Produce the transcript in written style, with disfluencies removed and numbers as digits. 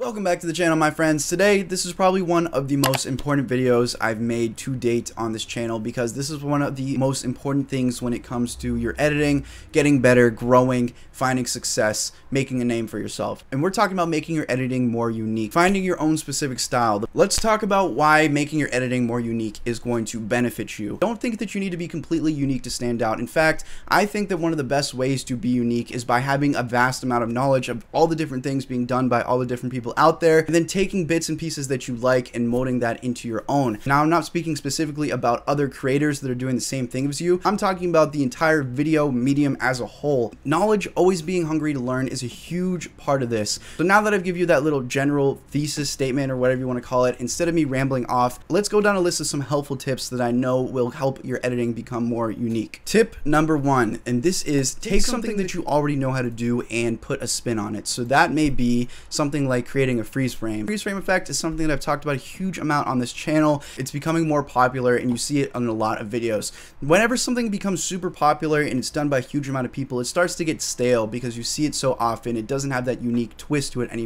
Welcome back to the channel, my friends. Today, this is probably one of the most important videos I've made to date on this channel because this is one of the most important things when it comes to your editing, getting better, growing, finding success, making a name for yourself. And we're talking about making your editing more unique, finding your own specific style. Let's talk about why making your editing more unique is going to benefit you. Don't think that you need to be completely unique to stand out. In fact, I think that one of the best ways to be unique is by having a vast amount of knowledge of all the different things being done by all the different people out there, and then taking bits and pieces that you like and molding that into your own. Now, I'm not speaking specifically about other creators that are doing the same thing as you. I'm talking about the entire video medium as a whole. Knowledge, always being hungry to learn, is a huge part of this. So now that I've given you that little general thesis statement or whatever you want to call it, instead of me rambling off, let's go down a list of some helpful tips that I know will help your editing become more unique. Tip number one, and this is take something that you already know how to do and put a spin on it. So that may be something like creating a freeze frame. Freeze frame effect is something that I've talked about a huge amount on this channel. It's becoming more popular and you see it on a lot of videos. Whenever something becomes super popular and it's done by a huge amount of people, it starts to get stale because you see it so often. It doesn't have that unique twist to it anymore.